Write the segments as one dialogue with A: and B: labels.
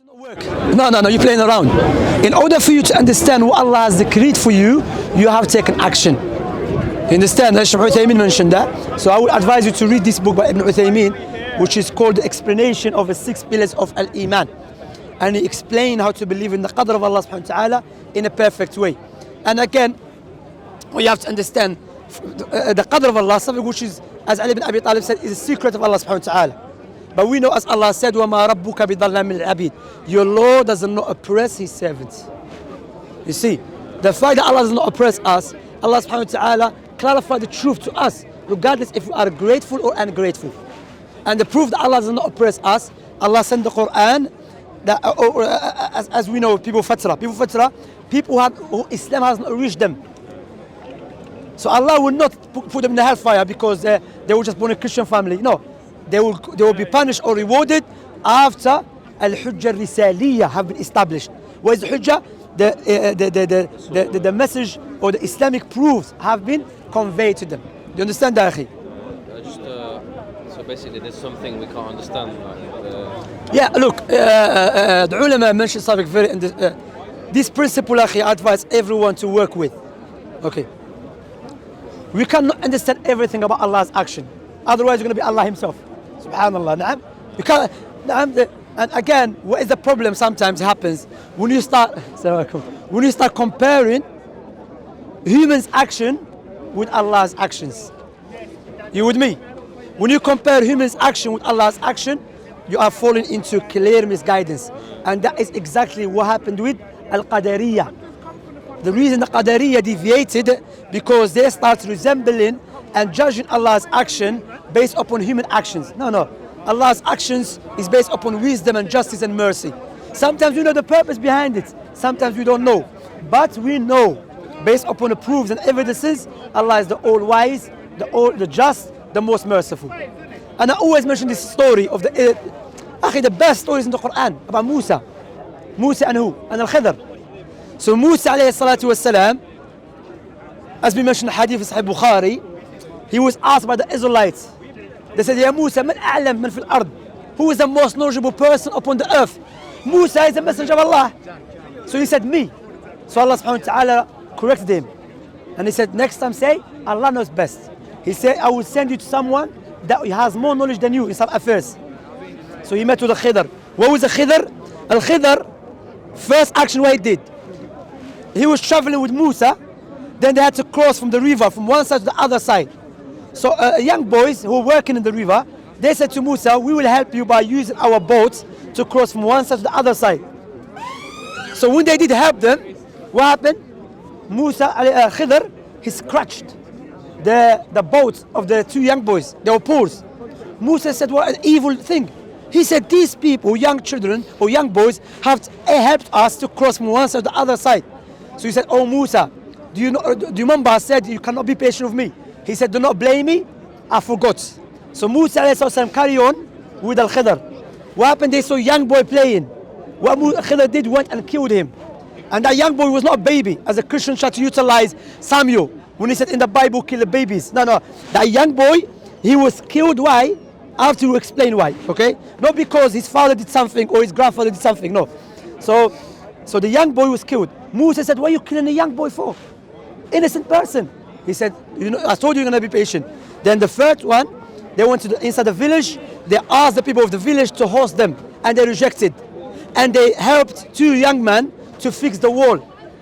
A: No, you're playing around. In order for you to understand what Allah has decreed for you, you have taken action. You understand? Shaykh Uthaymin mentioned that. So I would advise you to read this book by Ibn Uthaymin, which is called The Explanation of the 6 Pillars of Al-Iman. And he explained how to believe in the Qadr of Allah subhanahu wa ta'ala in a perfect way. And again, we have to understand the Qadr of Allah, something which is, as Ali ibn Abi Talib said, is a secret of Allah subhanahu wa ta'ala. But we know, as Allah said, وَمَا رَبُّكَ بِظَلَّامٍ لِلْعَبِيدِ. Your Lord does not oppress His servants. You see, the fact that Allah does not oppress us, Allah subhanahu wa ta'ala clarified the truth to us, regardless if we are grateful or ungrateful. And the proof that Allah does not oppress us, Allah sent the Quran, that, as we know, people fatra, people who Islam has not reached them. So Allah will not put them in the hellfire because they were just born in a Christian family. No. They will be punished or rewarded after al-hujjah risaliyah have been established. What is the hujjah? The message or the Islamic proofs have been conveyed to them. Do you understand that, akhi?
B: So basically there's something we can't understand.
A: Yeah, look, the ulama mentioned something very... this principle, akhi, I advise everyone to work with. Okay. We cannot understand everything about Allah's action. Otherwise, you're going to be Allah Himself. Subhanallah. Na'am. You can't, and again, what is the problem sometimes happens when you start comparing humans' action with Allah's actions. You with me? When you compare humans' action with Allah's action, you are falling into clear misguidance. And that is exactly what happened with Al-Qadariyah. The reason the Qadariyah deviated because they start resembling and judging Allah's action based upon human actions. No. Allah's actions is based upon wisdom and justice and mercy. Sometimes we know the purpose behind it. Sometimes we don't know. But we know, based upon the proofs and evidences, Allah is the all-wise, the just, the most merciful. And I always mention this story of the best stories in the Quran about Musa. Musa and who? And Al-Khidr. So Musa alayhi salatu wasalam, as we mentioned in the hadith of Sahih Bukhari, he was asked by the Israelites. They said, Ya Musa, man a'lam man fil ard? Who is the most knowledgeable person upon the earth? Musa is the messenger of Allah. So he said, me. So Allah subhanahu wa ta'ala corrected him. And he said, next time say, Allah knows best. He said, I will send you to someone that has more knowledge than you in some affairs. So he met with the Khidr. What was the Khidr? Al-Khidr, first action what he did. He was traveling with Musa. Then they had to cross from the river from one side to the other side. So young boys who were working in the river, they said to Musa, we will help you by using our boats to cross from one side to the other side. So when they did help them, what happened? Musa, Khidr, he scratched the boats of the 2 young boys. They were poles. Musa said, what an evil thing. He said, these people, young children or young boys, have helped us to cross from one side to the other side. So he said, oh Musa, do you remember I said you cannot be patient with me? He said, do not blame me, I forgot. So Musa carry on with Al-Khidr. What happened? They saw a young boy playing. What Khidr did, went and killed him. And that young boy was not a baby, as a Christian tried to utilize Samuel when he said in the Bible, kill the babies. No. That young boy, he was killed. Why? I have to explain why, okay? Not because his father did something or his grandfather did something, no. So the young boy was killed. Musa said, what are you killing a young boy for? Innocent person. He said, I told you you're going to be patient. Then the third one, they went to inside the village. They asked the people of the village to host them, and they rejected. And they helped 2 young men to fix the wall.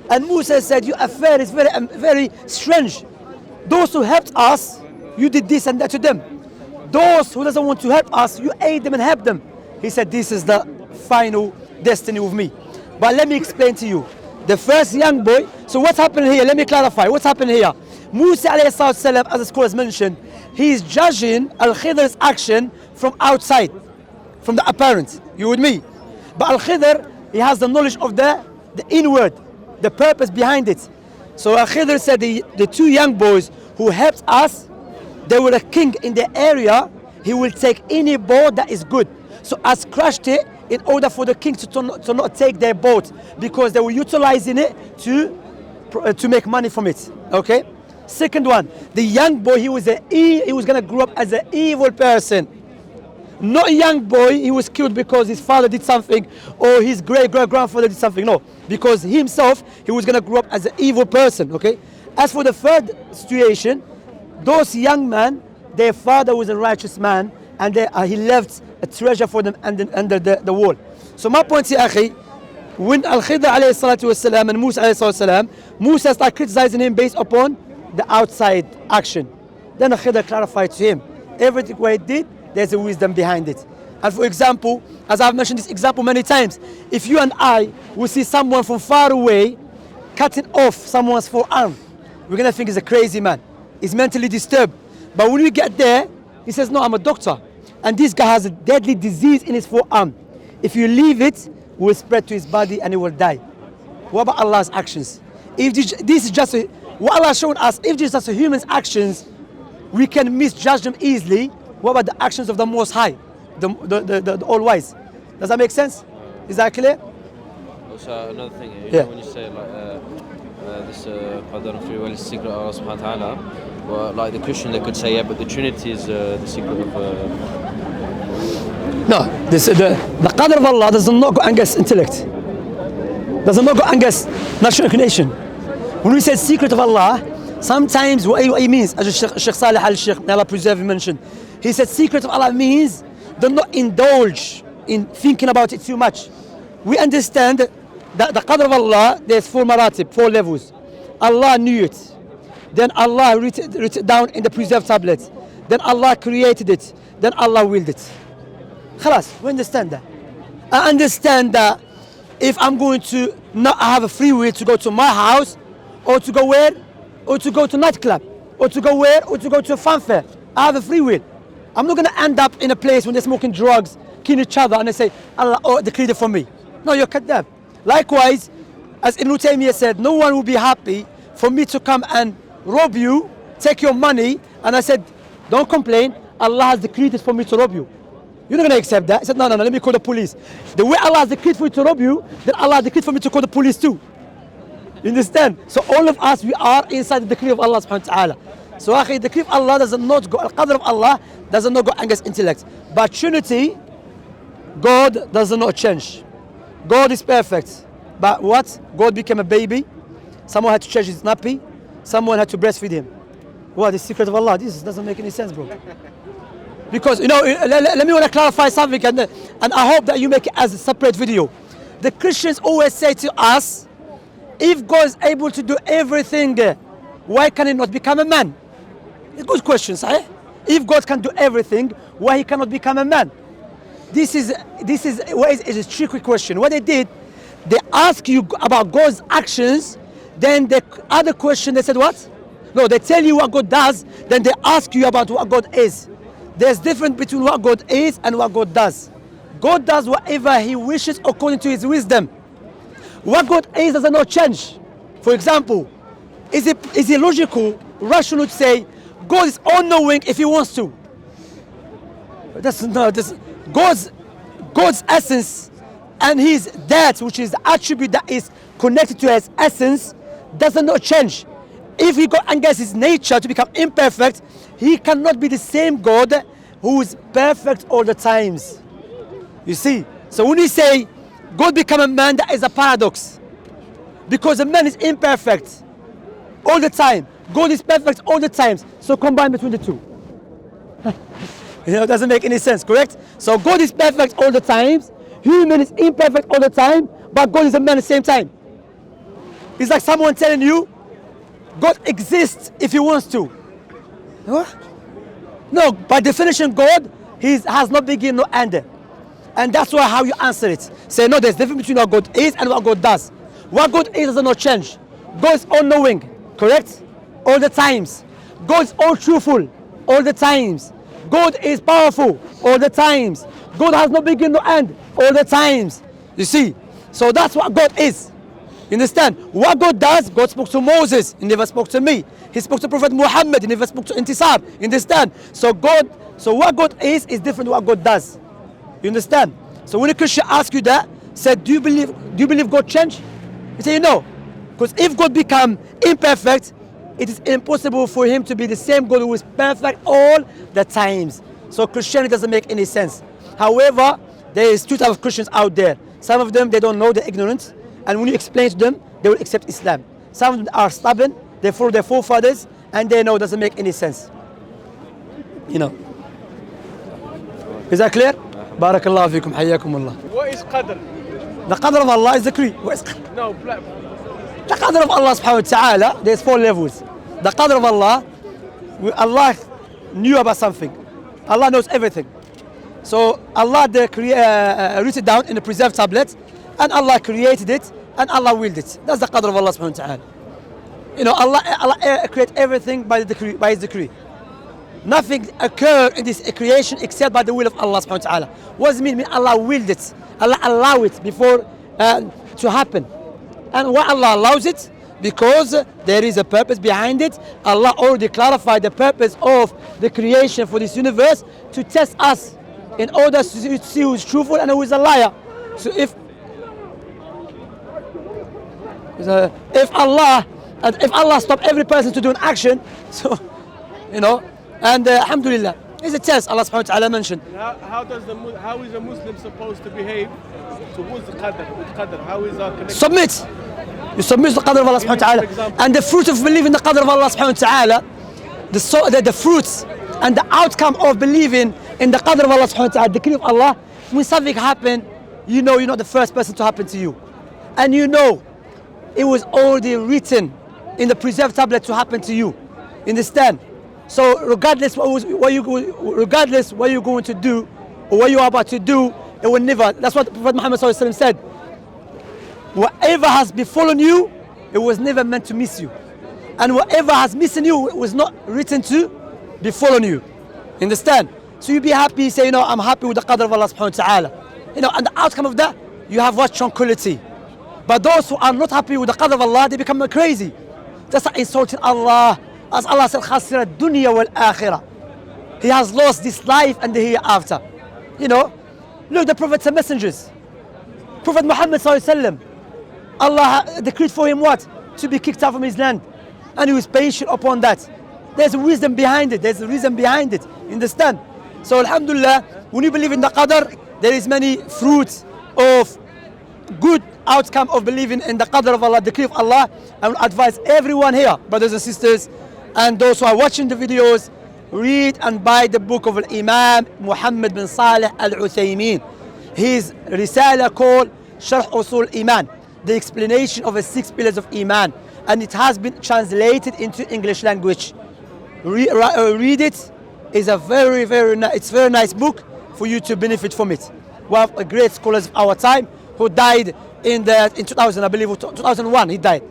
A: And Musa said, your affair is very strange. Those who helped us, you did this and that to them. Those who doesn't want to help us, you aid them and help them. He said, this is the final destiny with me. But let me explain to you. The first young boy, so what's happening here? Let me clarify. What's happening here? Musa alayhi salam, as the scholars mentioned, he is judging Al-Khidr's action from outside, from the apparent. You with me? But Al-Khidr, he has the knowledge of the inward, the purpose behind it. So Al-Khidr said the 2 young boys who helped us, they were a king in the area. He will take any boat that is good. So I crushed it in order for the king to not take their boat, because they were utilizing it to make money from it. Okay. Second one, the young boy, he was going to grow up as an evil person. Not a young boy, he was killed because his father did something or his great-great-grandfather did something. No, because himself, he was going to grow up as an evil person, okay? As for the third situation, those young men, their father was a righteous man and he left a treasure for them under the wall. So my point here, akhi, when Al-Khidr alayhi salatu wasalam and Musa alayhi salatu wasalam, Musa started criticizing him based upon the outside action. Then Al-Khidr clarified to him, everything what he did, there's a wisdom behind it. And for example, as I've mentioned this example many times, if you and I will see someone from far away cutting off someone's forearm, we're going to think he's a crazy man. He's mentally disturbed. But when we get there, he says, no, I'm a doctor. And this guy has a deadly disease in his forearm. If you leave it, it will spread to his body and he will die. What about Allah's actions? If this is just what Allah has shown us, if this is just a human's actions, we can misjudge them easily. What about the actions of the Most High, the All-Wise? Does that make sense? Is that clear?
B: Also, another thing, you know, when you say like this Qadr of Allah is the secret of Allah subhanahu wa ta'ala, well, like the Christian, they could say, yeah, but the Trinity is the secret of...
A: No, the Qadr of Allah does not go against intellect. Does not go against national inclination. When we say secret of Allah, sometimes what he means, as Sheikh Salih al-Sheikh, may Allah preserve him, mentioned, he said secret of Allah means do not indulge in thinking about it too much. We understand that the Qadr of Allah, there's 4 maratib, 4 levels. Allah knew it. Then Allah wrote it down in the preserved tablets. Then Allah created it. Then Allah willed it. Khalas, we understand that. I understand that if I'm going to not have a free will to go to my house, or to go where, or to go to nightclub, or to go where, or to go to a fanfare, I have a free will. I'm not going to end up in a place when they're smoking drugs, killing each other, and they say, Allah, they created for me. No, you're kadab. Likewise, as Ibn Taymiyyah said, no one will be happy for me to come and rob you, take your money, and I said, don't complain, Allah has decreed it for me to rob you. You're not going to accept that. He said, no, let me call the police. The way Allah has decreed for you to rob you, then Allah has decreed for me to call the police too. You understand? So all of us, we are inside the decree of Allah subhanahu wa ta'ala. So akhi, the decree of Allah does not go, Al-Qadr of Allah does not go against intellect. But Trinity, God does not change. God is perfect. But what? God became a baby. Someone had to change his nappy. Someone had to breastfeed him. What? The secret of Allah? This doesn't make any sense, bro. Because, you know, let me want to clarify something, and I hope that you make it as a separate video. The Christians always say to us, if God is able to do everything, why can he not become a man? It's a good question, sir. If God can do everything, why he cannot become a man? This is a tricky question. What they did, they ask you about God's actions, then the other question they said what? No, they tell you what God does, then they ask you about what God is. There's difference between what God is and what God does. God does whatever he wishes according to his wisdom. What God is does not change. For example, is it logical, rational to say God is all-knowing if he wants to? God's essence and his that, which is the attribute that is connected to his essence, does not change. If he goes against his nature to become imperfect, he cannot be the same God who is perfect all the times. You see? So when we say God become a man, that is a paradox. Because a man is imperfect all the time. God is perfect all the times. So combine between the two. You know, it doesn't make any sense, correct? So God is perfect all the times. Human is imperfect all the time. But God is a man at the same time. It's like someone telling you, God exists if he wants to. What? No, by definition, God has no beginning, no end. And that's why how you answer it. Say, no, there's difference between what God is and what God does. What God is does not change. God is all-knowing, correct? All the times. God is all-truthful, all the times. God is powerful, all the times. God has no beginning, no end, all the times. You see? So that's what God is. You understand? What God does, God spoke to Moses, he never spoke to me. He spoke to Prophet Muhammad, he never spoke to Intisar. You understand? So what God is different to what God does. You understand? So when a Christian asks you that, said, do you believe God changed? You say no. Because if God become imperfect, it is impossible for him to be the same God who is perfect all the times. So Christianity doesn't make any sense. However, there is two types of Christians out there. Some of them, they don't know, they're ignorant. And when you explain to them, they will accept Islam. Some of them are stubborn, they follow their forefathers, and they know it doesn't make any sense. You know. Is that clear? Barakallahu fikum, hayyakum Allah.
C: What is Qadr?
A: The Qadr of Allah is the decree. What is Qadr?
C: No,
A: The Qadr of Allah subhanahu wa ta'ala, there's 4 levels. The Qadr of Allah, Allah knew about something. Allah knows everything. So Allah wrote it down in a preserved tablet, and Allah created it, and Allah willed it. That's the Qadr of Allah subhanahu wa ta'ala. You know, Allah created everything by His decree. Nothing occurred in this creation except by the will of Allah subhanahu wa ta'ala. What does it mean? Allah willed it. Allah allowed it before to happen. And why Allah allows it? Because there is a purpose behind it. Allah already clarified the purpose of the creation for this universe to test us in order to see who is truthful and who is a liar. So if Allah stopped every person to do an action, so you know, and alhamdulillah, it's a test Allah subhanahu wa ta'ala mentioned.
C: How is a Muslim supposed to behave towards the Qadr? With Qadr, how is our connection?
A: Submit. You submit to the Qadr of Allah subhanahu wa ta'ala. And the fruit of believing the Qadr of Allah subhanahu wa ta'ala, the fruits and the outcome of believing in the Qadr of Allah subhanahu wa ta'ala, the decree of Allah, when something happens, you know you're not the first person to happen to you. And you know it was already written in the preserved tablet to happen to you. Understand? So regardless what you're going to do or what you're about to do, it will never. That's what Prophet Muhammad said. Whatever has befallen you, it was never meant to miss you. And whatever has missing you, it was not written to befallen you. Understand? So you be happy, say, you know, I'm happy with the Qadr of Allah subhanahu wa ta'ala. You know, and the outcome of that, you have what? Tranquility. But those who are not happy with the Qadr of Allah, they become crazy. That's not insulting Allah. As Allah said, khasira dunya wal akhirah. He has lost this life and the hereafter. You know, look, the prophets and messengers. Prophet Muhammad sallallahu alaihi wasallam, Allah decreed for him what? To be kicked out from his land. And he was patient upon that. There's wisdom behind it. There's a reason behind it. Understand? So alhamdulillah, when you believe in the Qadr, there is many fruits of good outcome of believing in the Qadr of Allah, the decree of Allah. I will advise everyone here, brothers and sisters, and those who are watching the videos, read and buy the book of Imām Muhammad bin Salih al-Uthaymeen. His risala called Sharh Usul Iman, the explanation of the 6 pillars of Iman, and it has been translated into English language. Read it. It's a very nice book for you to benefit from it. We have a great scholars of our time who died in 2000, I believe, 2001. He died.